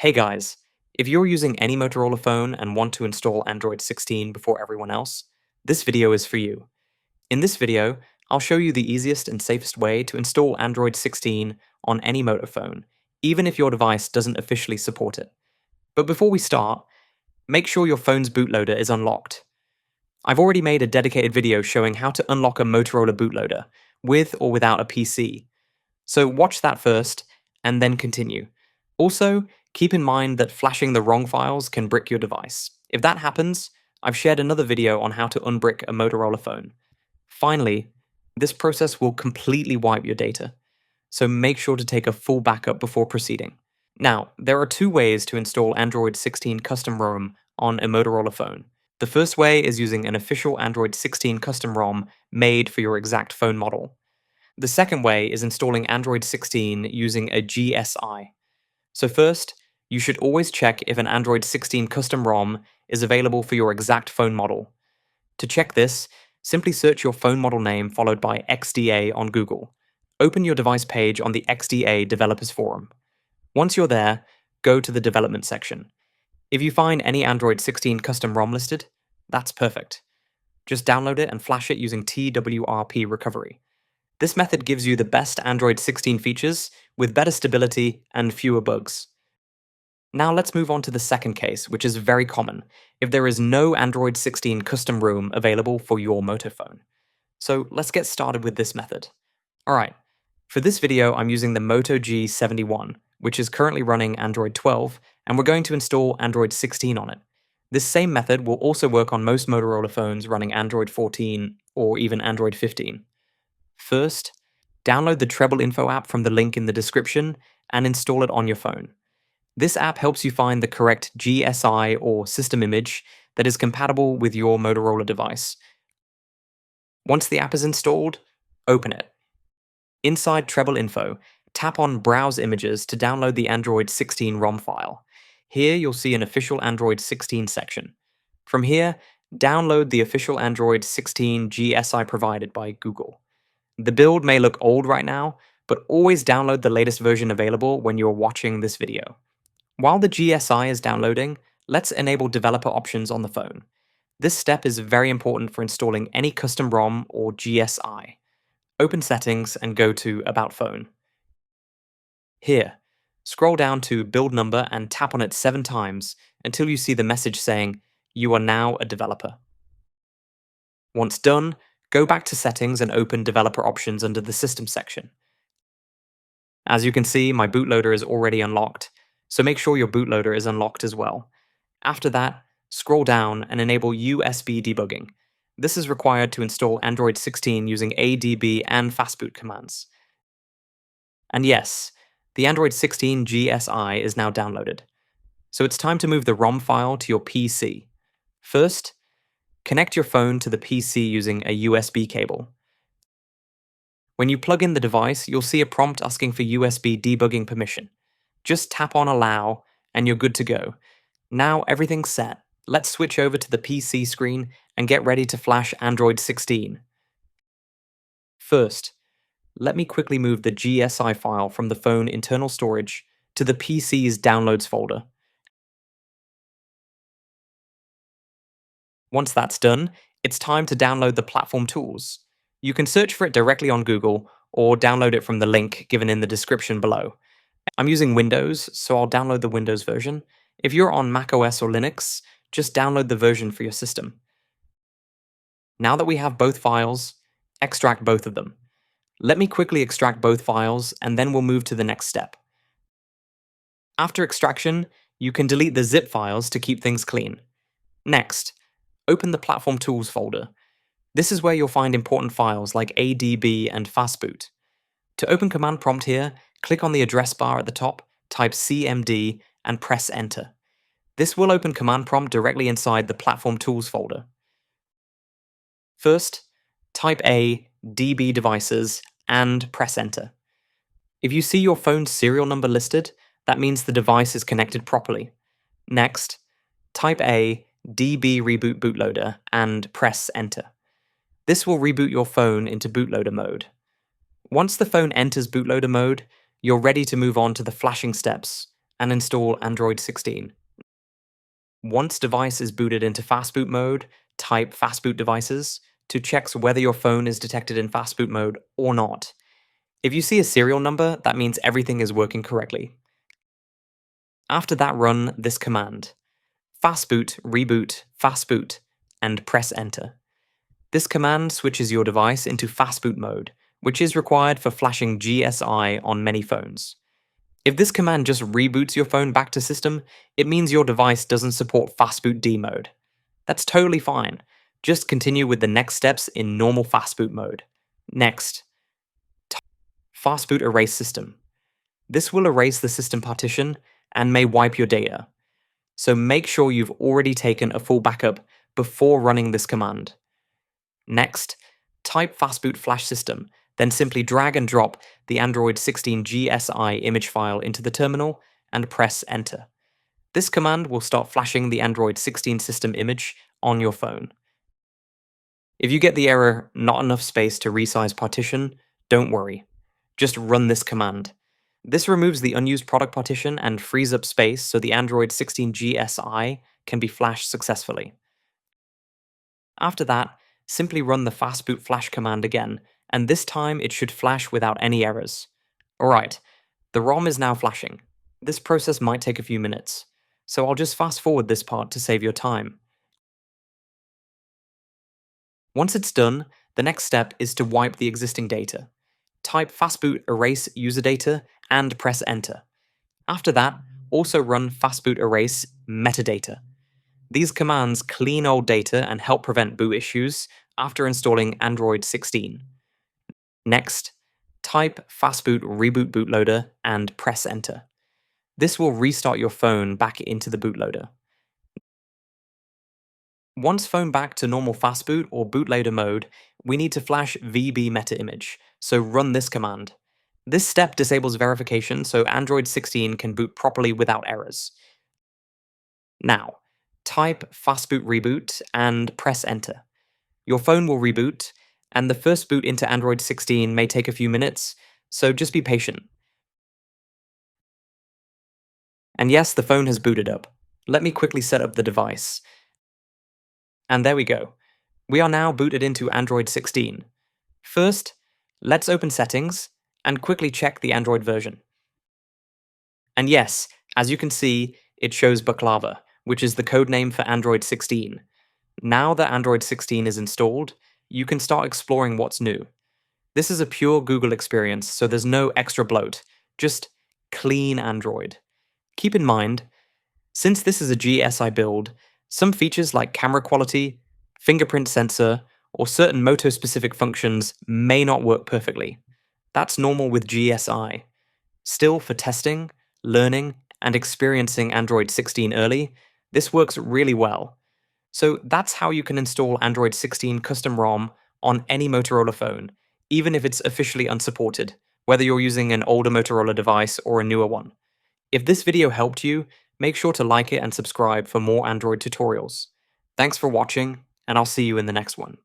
Hey guys, if you're using any Motorola phone and want to install Android 16 before everyone else, this video is for you. In this video, I'll show you the easiest and safest way to install Android 16 on any Moto phone, even if your device doesn't officially support it. But before we start, make sure your phone's bootloader is unlocked. I've already made a dedicated video showing how to unlock a Motorola bootloader, with or without a PC. So watch that first, and then continue. Also, keep in mind that flashing the wrong files can brick your device. If that happens, I've shared another video on how to unbrick a Motorola phone. Finally, this process will completely wipe your data, so make sure to take a full backup before proceeding. Now, there are two ways to install Android 16 custom ROM on a Motorola phone. The first way is using an official Android 16 custom ROM made for your exact phone model. The second way is installing Android 16 using a GSI. So first, you should always check if an Android 16 custom ROM is available for your exact phone model. To check this, simply search your phone model name followed by XDA on Google. Open your device page on the XDA Developers Forum. Once you're there, go to the development section. If you find any Android 16 custom ROM listed, that's perfect. Just download it and flash it using TWRP recovery. This method gives you the best Android 16 features with better stability and fewer bugs. Now let's move on to the second case, which is very common, if there is no Android 16 custom ROM available for your Moto phone. So let's get started with this method. Alright, for this video I'm using the Moto G71, which is currently running Android 12, and we're going to install Android 16 on it. This same method will also work on most Motorola phones running Android 14 or even Android 15. First, download the Treble Info app from the link in the description and install it on your phone. This app helps you find the correct GSI or system image that is compatible with your Motorola device. Once the app is installed, open it. Inside Treble Info, tap on Browse Images to download the Android 16 ROM file. Here you'll see an official Android 16 section. From here, download the official Android 16 GSI provided by Google. The build may look old right now, but always download the latest version available when you're watching this video. While the GSI is downloading, let's enable developer options on the phone. This step is very important for installing any custom ROM or GSI. Open Settings and go to About Phone. Here, scroll down to Build Number and tap on it 7 times until you see the message saying, "You are now a developer." Once done, go back to Settings and open Developer Options under the System section. As you can see, my bootloader is already unlocked, so make sure your bootloader is unlocked as well. After that, scroll down and enable USB debugging. This is required to install Android 16 using ADB and Fastboot commands. And yes, the Android 16 GSI is now downloaded. So it's time to move the ROM file to your PC. First, connect your phone to the PC using a USB cable. When you plug in the device, you'll see a prompt asking for USB debugging permission. Just tap on Allow, and you're good to go. Now everything's set. Let's switch over to the PC screen and get ready to flash Android 16. First, let me quickly move the GSI file from the phone internal storage to the PC's Downloads folder. Once that's done, it's time to download the platform tools. You can search for it directly on Google or download it from the link given in the description below. I'm using Windows, so I'll download the Windows version. If you're on macOS or Linux, just download the version for your system. Now that we have both files, extract both of them. Let me quickly extract both files, and then we'll move to the next step. After extraction, you can delete the zip files to keep things clean. Next, open the Platform Tools folder. This is where you'll find important files like ADB and Fastboot. To open Command Prompt here, click on the address bar at the top, type CMD, and press Enter. This will open Command Prompt directly inside the Platform Tools folder. First, type DB devices and press Enter. If you see your phone's serial number listed, that means the device is connected properly. Next, type DB reboot bootloader and press Enter. This will reboot your phone into bootloader mode. Once the phone enters bootloader mode, you're ready to move on to the flashing steps and install Android 16. Once device is booted into Fastboot mode, type Fastboot devices to check whether your phone is detected in Fastboot mode or not. If you see a serial number, that means everything is working correctly. After that, run this command: fastboot, reboot, fastboot, and press enter. This command switches your device into fastboot mode, which is required for flashing GSI on many phones. If this command just reboots your phone back to system, it means your device doesn't support fastboot D mode. That's totally fine. Just continue with the next steps in normal fastboot mode. Next, fastboot erase system. This will erase the system partition and may wipe your data. So make sure you've already taken a full backup before running this command. Next, type Fastboot Flash System, then simply drag and drop the Android 16 GSI image file into the terminal and press enter. This command will start flashing the Android 16 system image on your phone. If you get the error, "not enough space to resize partition," don't worry. Just run this command. This removes the unused product partition and frees up space so the Android 16 GSI can be flashed successfully. After that, simply run the Fastboot Flash command again, and this time it should flash without any errors. Alright, the ROM is now flashing. This process might take a few minutes, so I'll just fast forward this part to save your time. Once it's done, the next step is to wipe the existing data. Type Fastboot erase user data and press enter. After that, also run Fastboot erase metadata. These commands clean old data and help prevent boot issues after installing Android 16. Next, type Fastboot reboot bootloader and press enter. This will restart your phone back into the bootloader. Once phone back to normal Fastboot or bootloader mode, we need to flash VB meta image, so run this command. This step disables verification so Android 16 can boot properly without errors. Now, type Fastboot reboot and press enter. Your phone will reboot, and the first boot into Android 16 may take a few minutes, so just be patient. And yes, the phone has booted up. Let me quickly set up the device. And there we go. We are now booted into Android 16. First, let's open Settings and quickly check the Android version. And yes, as you can see, it shows Baklava, which is the codename for Android 16. Now that Android 16 is installed, you can start exploring what's new. This is a pure Google experience, so there's no extra bloat, just clean Android. Keep in mind, since this is a GSI build, some features like camera quality, fingerprint sensor, or certain Moto-specific functions may not work perfectly. That's normal with GSI. Still, for testing, learning, and experiencing Android 16 early, this works really well. So that's how you can install Android 16 custom ROM on any Motorola phone, even if it's officially unsupported, whether you're using an older Motorola device or a newer one. If this video helped you, make sure to like it and subscribe for more Android tutorials. Thanks for watching, and I'll see you in the next one.